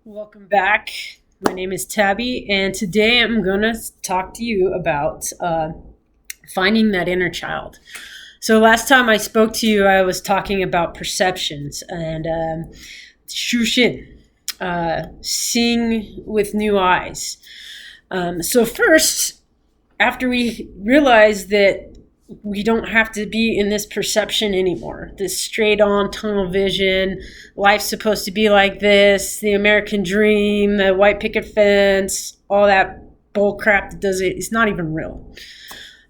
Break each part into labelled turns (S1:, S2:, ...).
S1: Welcome back. My name is Tabby, and today I'm going to talk to you about finding that inner child. So, last time I spoke to you, I was talking about perceptions and shushin, seeing with new eyes. So, first, after we realize that we don't have to be in this perception anymore, this straight on tunnel vision, life's supposed to be like this, the American dream, the white picket fence, all that bull crap that it's not even real.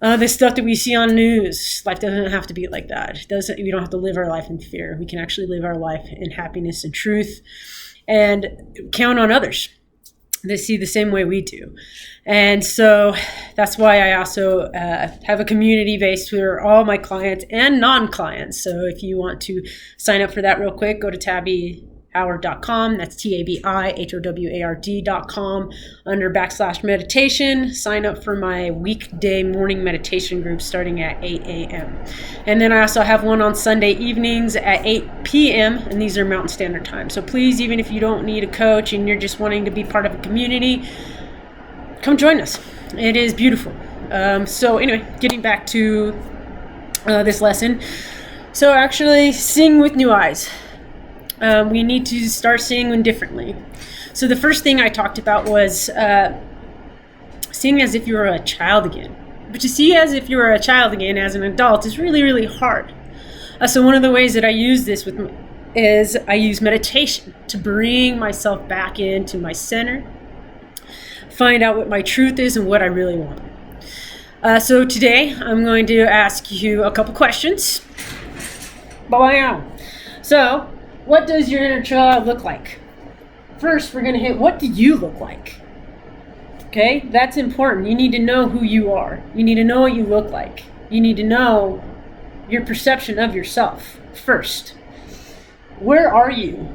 S1: The stuff that we see on news, life doesn't have to be like that. We don't have to live our life in fear. We can actually live our life in happiness and truth and count on others that see the same way we do. And so that's why I also have a community based for all my clients and non-clients. So if you want to sign up for that real quick, go to tabbyhoward.com. That's TABIHOWARD.com under /meditation. Sign up for my weekday morning meditation group starting at 8 a.m. And then I also have one on Sunday evenings at 8 p.m. and these are Mountain Standard Time. So please, even if you don't need a coach and you're just wanting to be part of a community, come join us. It is beautiful. So anyway, getting back to this lesson. So actually, seeing with new eyes. We need to start seeing them differently. So the first thing I talked about was seeing as if you were a child again. But to see as if you were a child again as an adult is really, really hard. So one of the ways that I use this is I use meditation to bring myself back into my center, find out what my truth is and what I really want. So today I'm going to ask you a couple questions. So, what does your inner child look like? First, we're going to hit, what do you look like? Okay, that's important. You need to know who you are. You need to know what you look like. You need to know your perception of yourself first. Where are you?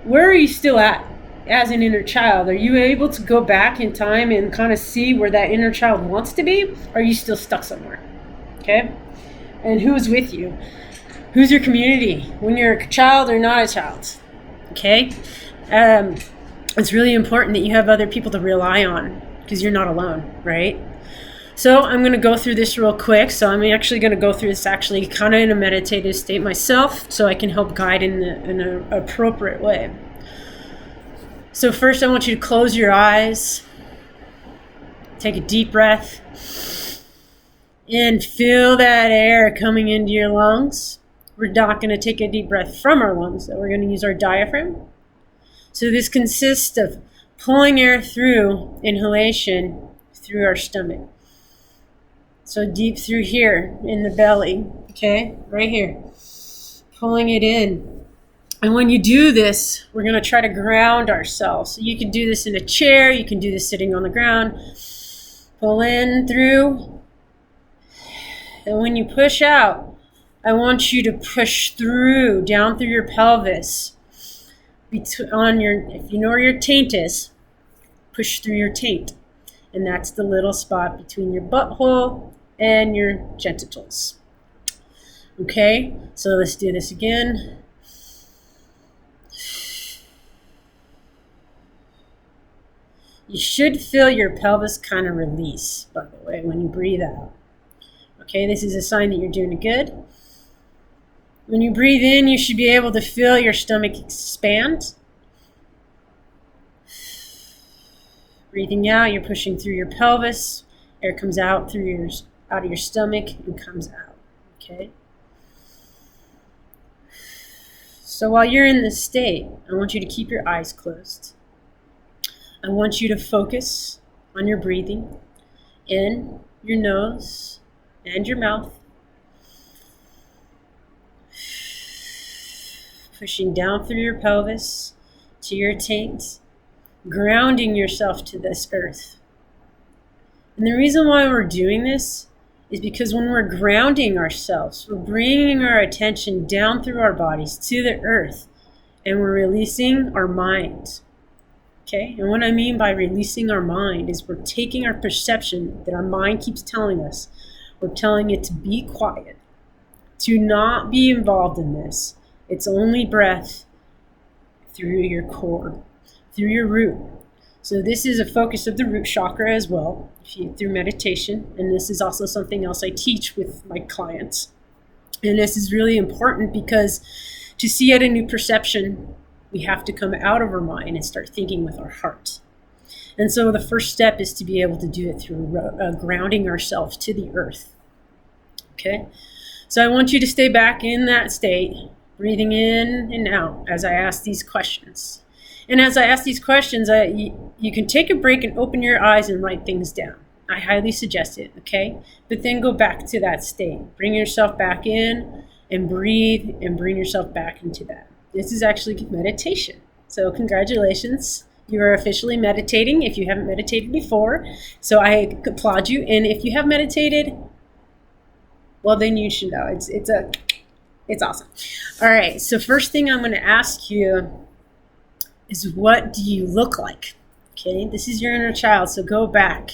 S1: Where are you still at as an inner child? Are you able to go back in time and kind of see where that inner child wants to be? Or are you still stuck somewhere? Okay, and who's with you? Who's your community when you're a child or not a child? Okay? It's really important that you have other people to rely on because you're not alone, right? So I'm going to go through this real quick. So I'm actually going to go through this actually kind of in a meditative state myself so I can help guide in an appropriate way. So first I want you to close your eyes. Take a deep breath. And feel that air coming into your lungs. We're not going to take a deep breath from our lungs, though. We're going to use our diaphragm. So this consists of pulling air through inhalation through our stomach. So deep through here in the belly, okay, right here. Pulling it in. And when you do this, we're going to try to ground ourselves. So you can do this in a chair. You can do this sitting on the ground. Pull in through. And when you push out, I want you to push through, down through your pelvis. If you know where your taint is, push through your taint. And that's the little spot between your butthole and your genitals. Okay, so let's do this again. You should feel your pelvis kind of release, by the way, when you breathe out. Okay, this is a sign that you're doing it good. When you breathe in, you should be able to feel your stomach expand. Breathing out, you're pushing through your pelvis. Air comes out of your stomach and comes out. Okay? So while you're in this state, I want you to keep your eyes closed. I want you to focus on your breathing in your nose and your mouth. Pushing down through your pelvis to your taint, grounding yourself to this earth. And the reason why we're doing this is because when we're grounding ourselves, we're bringing our attention down through our bodies to the earth, and we're releasing our mind. Okay? And what I mean by releasing our mind is we're taking our perception that our mind keeps telling us, we're telling it to be quiet, to not be involved in this. It's only breath through your core. through your root. So this is a focus of the root chakra as well, through meditation. And this is also something else I teach with my clients. And this is really important because to see at a new perception, we have to come out of our mind and start thinking with our heart. And so the first step is to be able to do it through grounding ourselves to the earth. Okay? So I want you to stay back in that state, breathing in and out as I ask these questions. And as I ask these questions, you can take a break and open your eyes and write things down. I highly suggest it, okay? But then go back to that state. Bring yourself back in and breathe and bring yourself back into that. This is actually meditation. So congratulations. You are officially meditating if you haven't meditated before. So I applaud you. And if you have meditated, well, then you should know. It's awesome. All right. So first thing I'm going to ask you is, what do you look like? Okay. This is your inner child. So go back.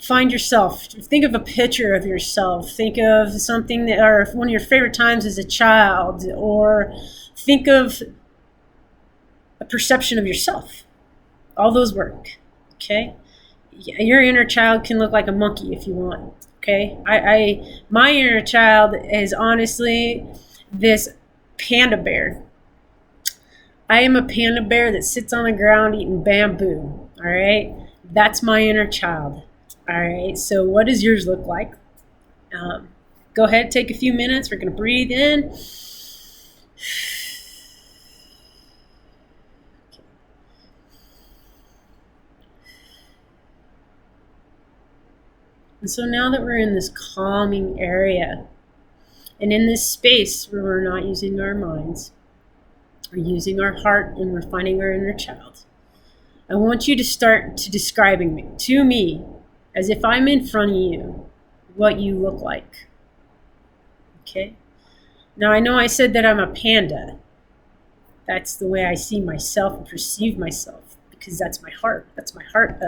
S1: Find yourself. Think of a picture of yourself. Think of something that, or one of your favorite times as a child, or think of a perception of yourself. All those work. Okay. Your inner child can look like a monkey if you want. Okay. My inner child is honestly this panda bear. I am a panda bear that sits on the ground eating bamboo. All right. That's my inner child. All right, so what does yours look like? Go ahead, take a few minutes. We're going to breathe in. And so now that we're in this calming area, and in this space where we're not using our minds, we're using our heart and we're finding our inner child, I want you to start to describing to me, as if I'm in front of you, what you look like. Okay? Now, I know I said that I'm a panda. That's the way I see myself and perceive myself, because that's my heart. That's my heart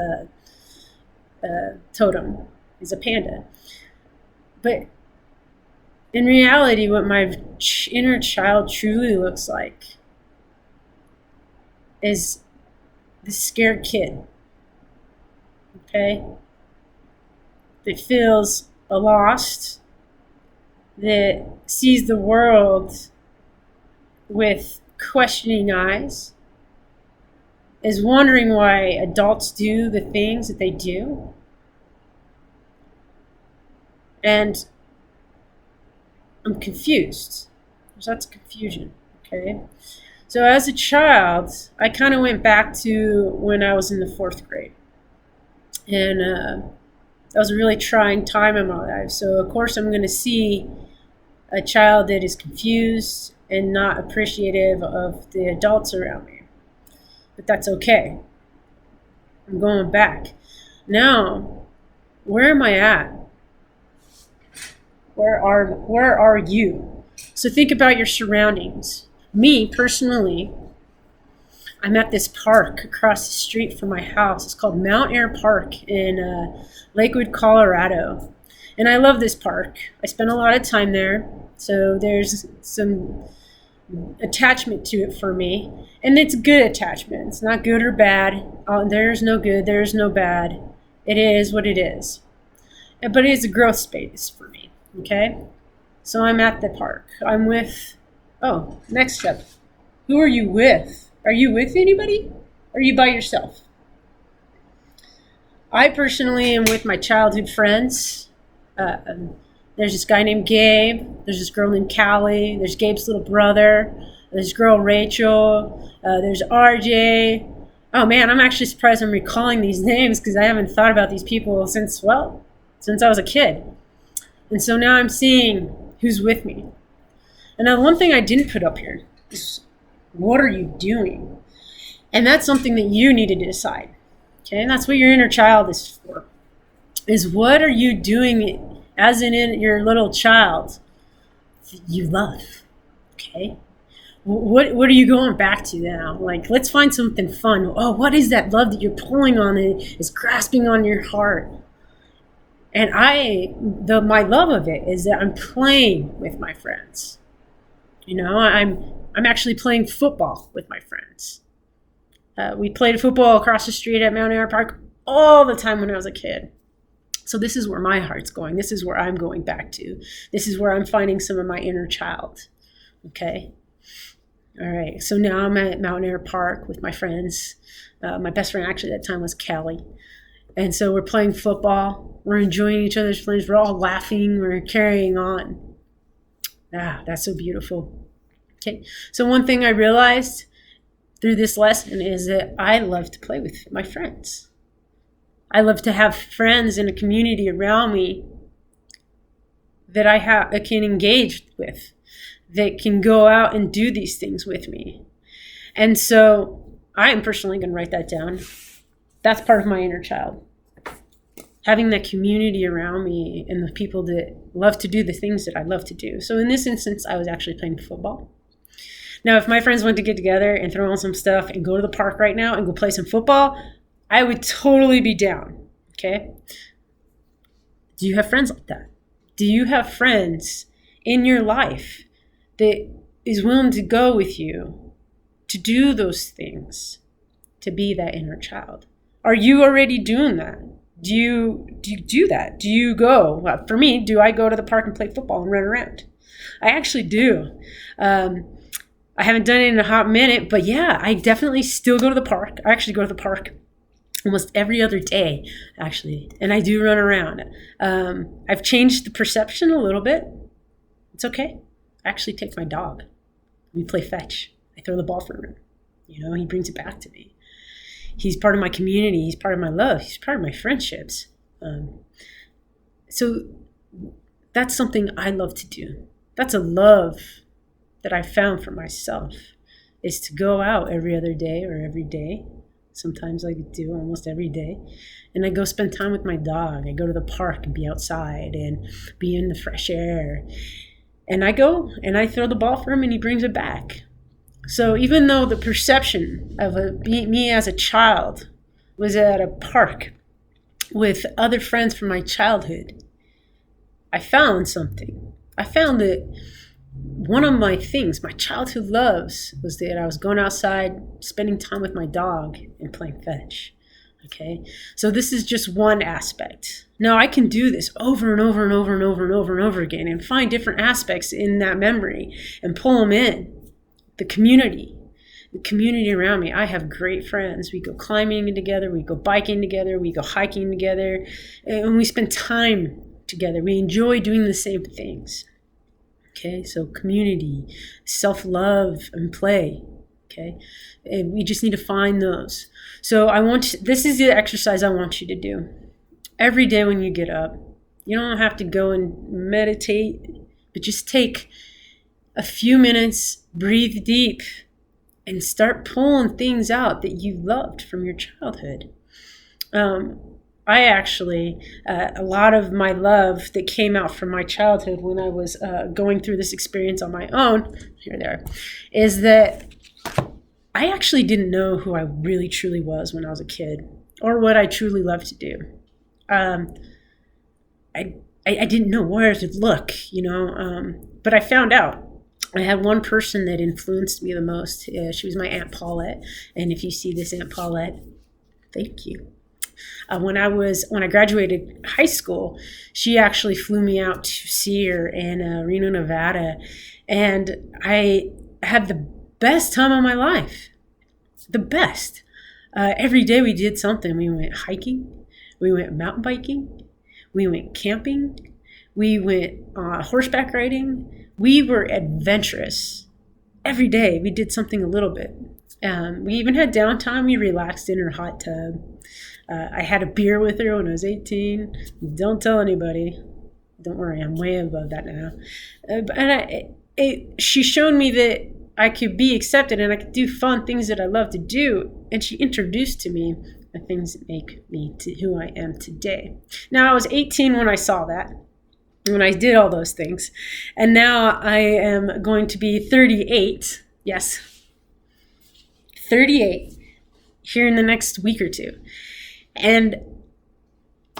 S1: totem, is a panda. But in reality, what my inner child truly looks like is the scared kid. Okay? That feels lost, that sees the world with questioning eyes, is wondering why adults do the things that they do. And I'm confused. There's lots of confusion, okay? So as a child, I kind of went back to when I was in the 4th grade. And that was a really trying time in my life. So, of course, I'm going to see a child that is confused and not appreciative of the adults around me. But that's okay. I'm going back. Now, where am I at? Where are you? So think about your surroundings. Me, personally, I'm at this park across the street from my house. It's called Mount Air Park in Lakewood, Colorado. And I love this park. I spend a lot of time there. So there's some attachment to it for me. And it's good attachment. It's not good or bad. There's no good. There's no bad. It is what it is. But it is a growth space for me. Okay? So I'm at the park. I'm with... Oh, next step. Who are you with? Are you with anybody? Or are you by yourself? I personally am with my childhood friends. There's this guy named Gabe. There's this girl named Callie. There's Gabe's little brother. There's this girl Rachel. There's RJ. Oh man, I'm actually surprised I'm recalling these names because I haven't thought about these people since I was a kid. And so now I'm seeing who's with me. And now one thing I didn't put up here is, what are you doing? And that's something that you need to decide. Okay, and that's what your inner child is for. Is what are you doing as in your little child that you love? Okay? What are you going back to now? Like, let's find something fun. Oh, what is that love that you're pulling on and is grasping on your heart? And my love of it is that I'm playing with my friends. You know, I'm actually playing football with my friends. We played football across the street at Mount Air Park all the time when I was a kid. So this is where my heart's going. This is where I'm going back to. This is where I'm finding some of my inner child. Okay? All right. So now I'm at Mount Air Park with my friends. My best friend actually at that time was Kelly. And so we're playing football. We're enjoying each other's plays. We're all laughing. We're carrying on. That's so beautiful. Okay. So one thing I realized through this lesson is that I love to play with my friends. I love to have friends in a community around me that I can engage with, that can go out and do these things with me. And so I am personally going to write that down. That's part of my inner child. Having that community around me and the people that love to do the things that I love to do. So in this instance, I was actually playing football. Now, if my friends want to get together and throw on some stuff and go to the park right now and go play some football, I would totally be down, okay? Do you have friends like that? Do you have friends in your life that is willing to go with you to do those things, to be that inner child? Are you already doing that? Do you do that? Do you go? Well, for me, do I go to the park and play football and run around? I actually do. I haven't done it in a hot minute, but yeah, I definitely still go to the park. I actually go to the park almost every other day, actually, and I do run around. I've changed the perception a little bit. It's okay. I actually take my dog. We play fetch. I throw the ball for him. He brings it back to me. He's part of my community. He's part of my love. He's part of my friendships. So that's something I love to do. That's a love that I found for myself, is to go out every other day or every day. Sometimes I do almost every day. And I go spend time with my dog. I go to the park and be outside and be in the fresh air. And I go and I throw the ball for him and he brings it back. So even though the perception of me as a child was at a park with other friends from my childhood, I found something. I found that one of my things, my childhood loves, was that I was going outside, spending time with my dog and playing fetch. Okay, so this is just one aspect. Now I can do this over and over and over and over and over and over again and find different aspects in that memory and pull them in. The community around me. I have great friends. We go climbing together, we go biking together, we go hiking together, and we spend time together. We enjoy doing the same things. Okay, so community, self-love, and play. Okay, and we just need to find those. So this is the exercise I want you to do. Every day when you get up, you don't have to go and meditate, but just take a few minutes, breathe deep, and start pulling things out that you loved from your childhood. I actually, a lot of my love that came out from my childhood when I was going through this experience on my own, is that I actually didn't know who I really truly was when I was a kid, or what I truly loved to do. I didn't know where to look, but I found out. I had one person that influenced me the most. She was my Aunt Paulette. And if you see this, Aunt Paulette, thank you. When I graduated high school, she actually flew me out to see her in Reno, Nevada. And I had the best time of my life. The best. Every day we did something. We went hiking. We went mountain biking. We went camping. We went horseback riding. We were adventurous. Every day we did something a little bit. We even had downtime. We relaxed in her hot tub. I had a beer with her when I was 18. Don't tell anybody. Don't worry, I'm way above that now. She showed me that I could be accepted and I could do fun things that I love to do. And she introduced to me the things that make me to who I am today. Now, I was 18 when I saw that. When I did all those things. And now I am going to be 38. Yes. 38 here in the next week or two. And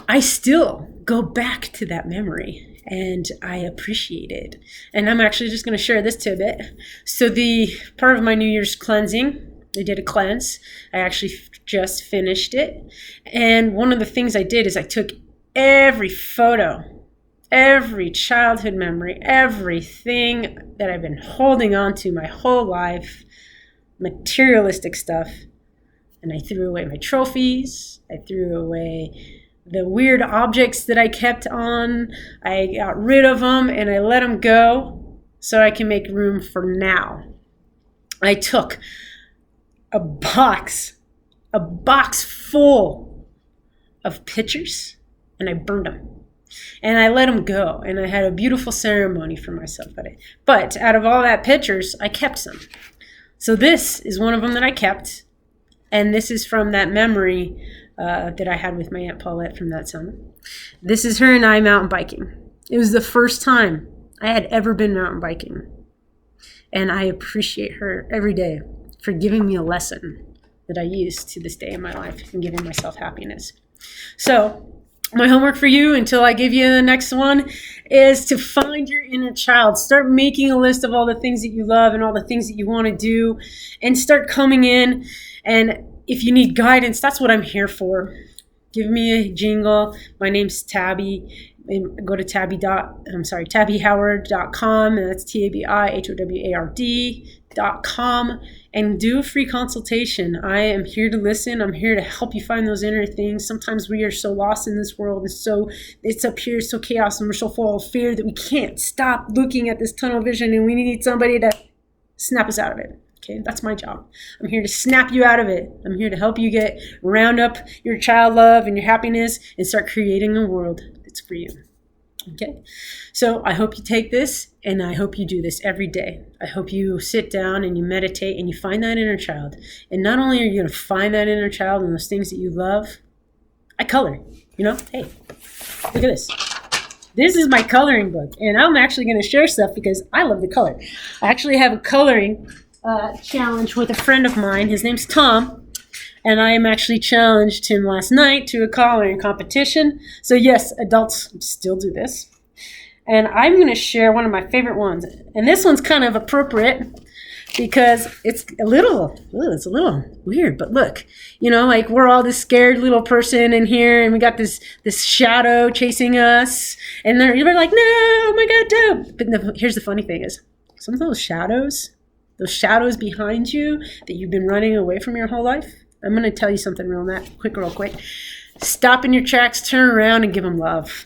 S1: I still go back to that memory and I appreciate it. And I'm actually just going to share this tidbit. So the part of my New Year's cleansing I did a cleanse. I actually just finished it. And one of the things I did is I took every photo, every childhood memory, everything that I've been holding on to my whole life, materialistic stuff, and I threw away my trophies. I threw away the weird objects that I kept on. I got rid of them and I let them go so I can make room for now. I took a box full of pictures, and I burned them. And I let them go, and I had a beautiful ceremony for myself at it. But out of all that pictures, I kept some. So this is one of them that I kept, and this is from that memory that I had with my Aunt Paulette from that summer. This is her and I mountain biking. It was the first time I had ever been mountain biking, and I appreciate her every day for giving me a lesson that I use to this day in my life and giving myself happiness. So my homework for you until I give you the next one is to find your inner child. Start making a list of all the things that you love and all the things that you want to do, and start coming in. And if you need guidance, that's what I'm here for. Give me a jingle. My name's Tabby. Go to tabbyhoward.com, and that's TABIHOWARD.com, and do a free consultation. I am here to listen. I'm here to help you find those inner things. Sometimes we are so lost in this world, and so it's up here, so chaos, and we're so full of fear that we can't stop looking at this tunnel vision, and we need somebody to snap us out of it. Okay, that's my job. I'm here to snap you out of it. I'm here to help you round up your child love and your happiness and start creating a world that's for you. Okay, so I hope you take this, and I hope you do this every day. I hope you sit down and you meditate and you find that inner child. And not only are you going to find that inner child and those things that you love, I color. Hey, look at this. This is my coloring book, and I'm actually going to share stuff because I love to color. I actually have a coloring challenge with a friend of mine. His name's Tom, and I am actually challenged him last night to a coloring competition. So yes, adults still do this. And I'm going to share one of my favorite ones. And this one's kind of appropriate because it's a little weird. But look, like we're all this scared little person in here, and we got this shadow chasing us. And you're like, no, oh my God, don't. But here's the funny thing is, some of those shadows behind you that you've been running away from your whole life, I'm going to tell you something real quick. Stop in your tracks, turn around, and give them love.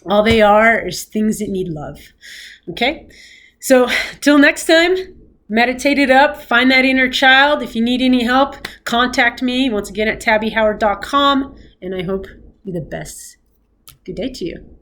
S1: All they are is things that need love. Okay? So, till next time, meditate it up, find that inner child. If you need any help, contact me once again at tabbyhoward.com, and I hope you're the best. Good day to you.